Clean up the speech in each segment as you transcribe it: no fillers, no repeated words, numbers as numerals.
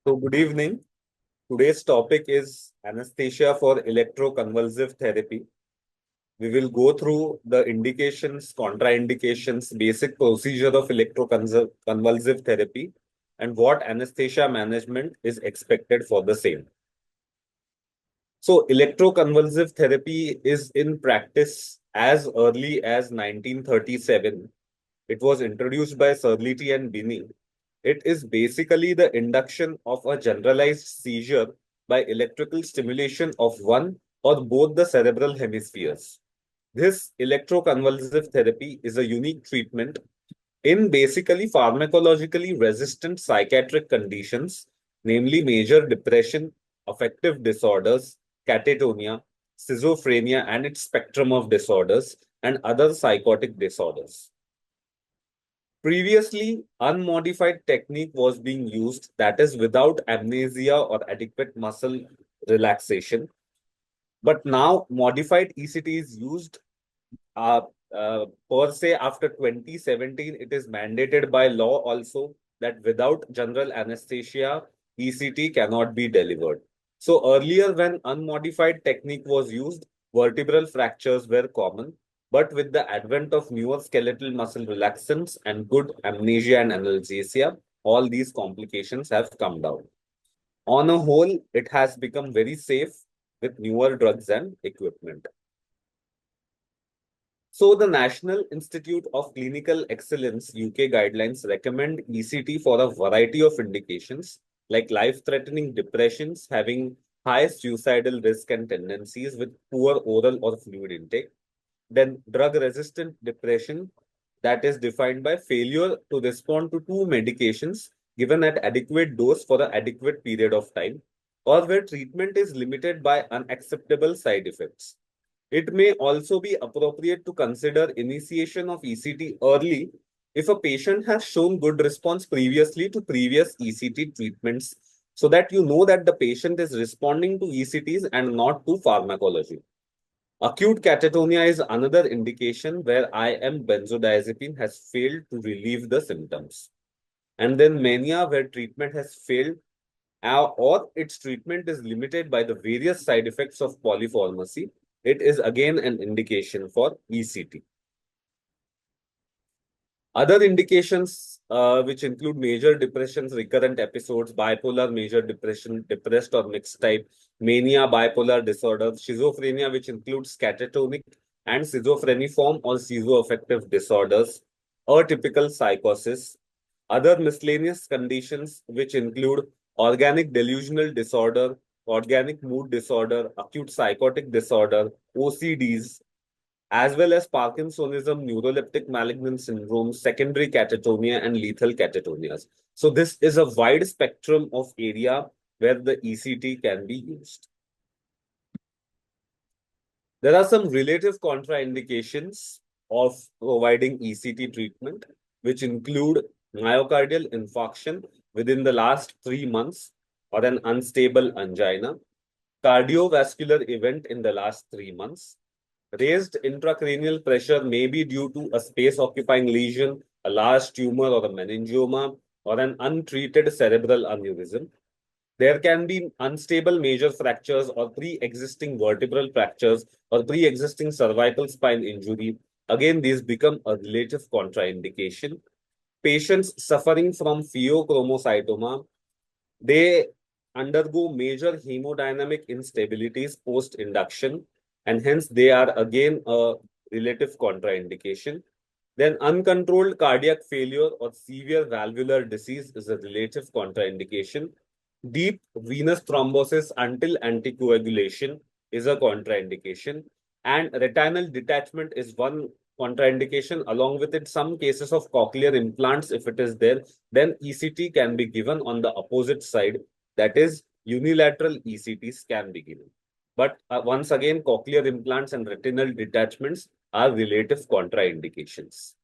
So, good evening. Today's topic is anesthesia for electroconvulsive therapy. We will go through the indications, contraindications, basic procedure of electroconvulsive therapy, and what anesthesia management is expected for the same. So, electroconvulsive therapy is in practice as early as 1937. It was introduced by Serliti and Binney. It is basically the induction of a generalized seizure by electrical stimulation of one or both the cerebral hemispheres. This electroconvulsive therapy is a unique treatment in basically pharmacologically resistant psychiatric conditions, namely major depression, affective disorders, catatonia, schizophrenia and its spectrum of disorders, and other psychotic disorders. Previously, unmodified technique was being used, that is, without amnesia or adequate muscle relaxation. But now, modified ECT is used uh, per se after 2017. It is mandated by law also that without general anesthesia, ECT cannot be delivered. So, earlier, when unmodified technique was used, vertebral fractures were common. But with the advent of newer skeletal muscle relaxants and good amnesia and analgesia, all these complications have come down. On a whole, it has become very safe with newer drugs and equipment. So the National Institute of Clinical Excellence UK guidelines recommend ECT for a variety of indications like life-threatening depressions having high suicidal risk and tendencies with poor oral or fluid intake. Then drug-resistant depression that is defined by failure to respond to two medications given at adequate dose for an adequate period of time, or where treatment is limited by unacceptable side effects. It may also be appropriate to consider initiation of ECT early if a patient has shown good response previously to previous ECT treatments so that you know that the patient is responding to ECTs and not to pharmacology. Acute catatonia is another indication where IM benzodiazepine has failed to relieve the symptoms. And then mania where treatment has failed or its treatment is limited by the various side effects of polypharmacy. It is again an indication for ECT. Other indications which include major depressions, recurrent episodes, bipolar major depression, depressed or mixed type, mania, bipolar disorder, schizophrenia, which includes catatonic and schizophreniform or schizoaffective disorders, atypical psychosis, other miscellaneous conditions which include organic delusional disorder, organic mood disorder, acute psychotic disorder, OCDs, as well as Parkinsonism, neuroleptic malignant syndrome, secondary catatonia, and lethal catatonias. So this is a wide spectrum of area where the ECT can be used. There are some relative contraindications of providing ECT treatment, which include myocardial infarction within the last 3 months or an unstable angina, cardiovascular event in the last 3 months. Raised intracranial pressure may be due to a space-occupying lesion, a large tumor or a meningioma, or an untreated cerebral aneurysm. There can be unstable major fractures or pre-existing vertebral fractures or pre-existing cervical spine injury. Again, these become a relative contraindication. Patients suffering from pheochromocytoma, they undergo major hemodynamic instabilities post-induction, and hence they are again a relative contraindication. Then uncontrolled cardiac failure or severe valvular disease is a relative contraindication. Deep venous thrombosis until anticoagulation is a contraindication. And retinal detachment is one contraindication. Along with it, some cases of cochlear implants, if it is there, then ECT can be given on the opposite side. That is, unilateral ECTs can be given. But once again, cochlear implants and retinal detachments are relative contraindications.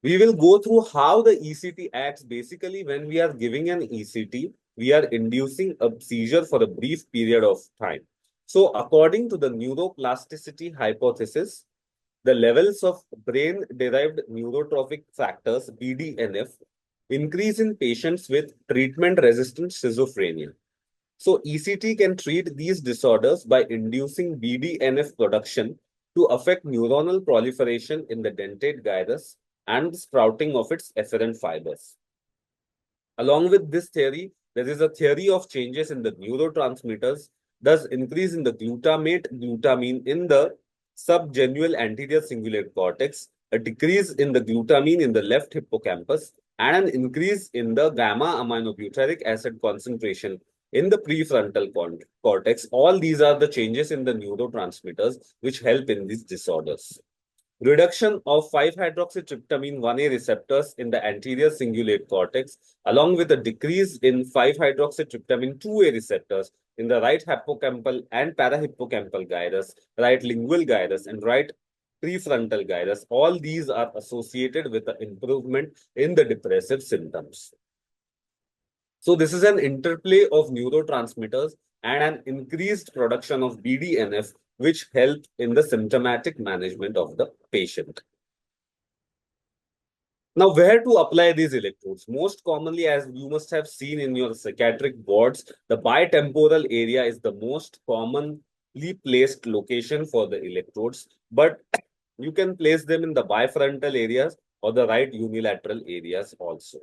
We will go through how the ECT acts. Basically, when we are giving an ECT, we are inducing a seizure for a brief period of time. So according to the neuroplasticity hypothesis, the levels of brain-derived neurotrophic factors, BDNF, increase in patients with treatment-resistant schizophrenia. So ECT can treat these disorders by inducing BDNF production to affect neuronal proliferation in the dentate gyrus and the sprouting of its efferent fibers. Along with this theory, there is a theory of changes in the neurotransmitters, thus increase in the glutamine in the subgenual anterior cingulate cortex, a decrease in the glutamine in the left hippocampus, and an increase in the gamma aminobutyric acid concentration in the prefrontal cortex. All these are the changes in the neurotransmitters which help in these disorders. Reduction of 5-hydroxytryptamine 1A receptors in the anterior cingulate cortex, along with a decrease in 5-hydroxytryptamine 2A receptors in the right hippocampal and parahippocampal gyrus, right lingual gyrus, and right prefrontal gyrus. All these are associated with the improvement in the depressive symptoms. So this is an interplay of neurotransmitters and an increased production of BDNF, which help in the symptomatic management of the patient. Now, where to apply these electrodes? Most commonly, as you must have seen in your psychiatric wards, the bitemporal area is the most commonly placed location for the electrodes, but you can place them in the bifrontal areas or the right unilateral areas also.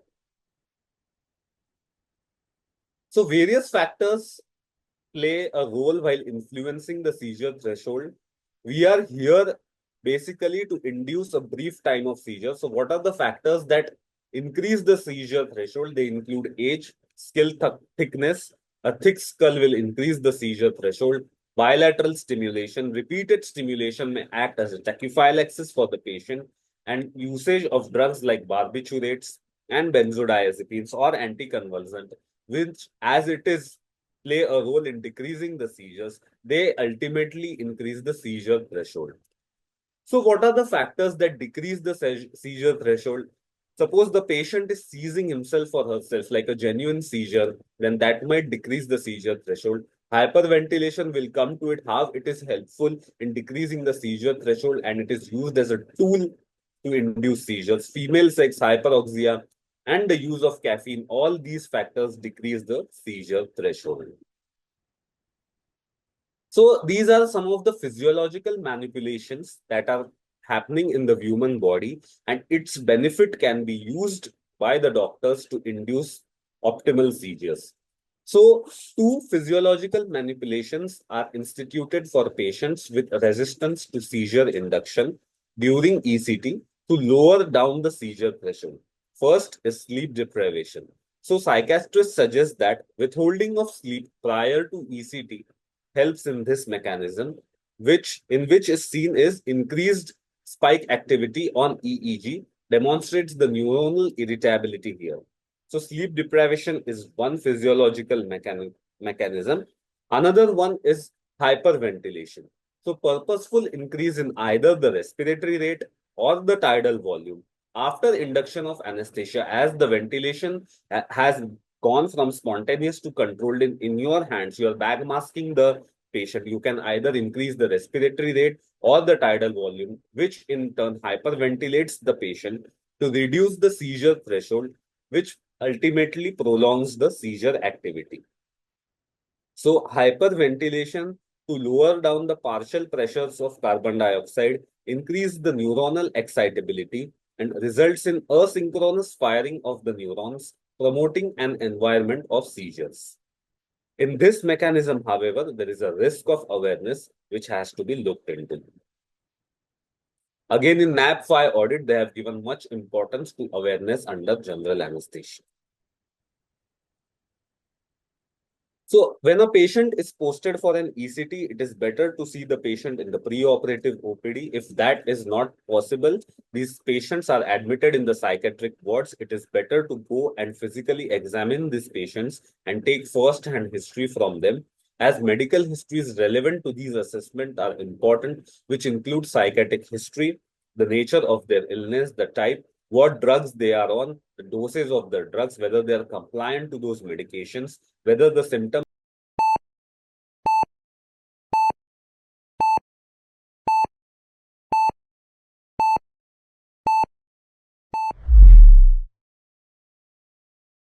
So various factors play a role while influencing the seizure threshold. We are here basically to induce a brief time of seizure. So what are the factors that increase the seizure threshold? They include age, skull thickness. A thick skull will increase the seizure threshold. Bilateral stimulation. Repeated stimulation may act as a tachyphylaxis for the patient, and usage of drugs like barbiturates and benzodiazepines or anticonvulsant, which as it is play a role in decreasing the seizures, they ultimately increase the seizure threshold. So what are the factors that decrease the seizure threshold? Suppose the patient is seizing himself or herself like a genuine seizure, then that might decrease the seizure threshold. Hyperventilation will come to it, how it is helpful in decreasing the seizure threshold, and it is used as a tool to induce seizures. Female sex, hyperoxia, and the use of caffeine, all these factors decrease the seizure threshold. So these are some of the physiological manipulations that are happening in the human body, and its benefit can be used by the doctors to induce optimal seizures. So two physiological manipulations are instituted for patients with resistance to seizure induction during ECT to lower down the seizure threshold. First is sleep deprivation. So psychiatrists suggest that withholding of sleep prior to ECT helps in this mechanism, which is seen is increased spike activity on EEG, demonstrates the neuronal irritability here. So sleep deprivation is one physiological mechanism. Another one is hyperventilation. So purposeful increase in either the respiratory rate or the tidal volume after induction of anesthesia, as the ventilation has gone from spontaneous to controlled in your hands. You are backmasking the patient. You can either increase the respiratory rate or the tidal volume, which in turn hyperventilates the patient to reduce the seizure threshold, which ultimately prolongs the seizure activity. So hyperventilation to lower down the partial pressures of carbon dioxide, increase the neuronal excitability, and results in asynchronous firing of the neurons, promoting an environment of seizures. In this mechanism, however, there is a risk of awareness which has to be looked into. Again, in NAP5 audit, they have given much importance to awareness under general anesthesia. So when a patient is posted for an ECT, it is better to see the patient in the preoperative OPD. If that is not possible, these patients are admitted in the psychiatric wards. It is better to go and physically examine these patients and take first-hand history from them, as medical histories relevant to these assessments are important, which include psychiatric history, the nature of their illness, the type, what drugs they are on, the doses of the drugs, whether they are compliant to those medications, whether the symptoms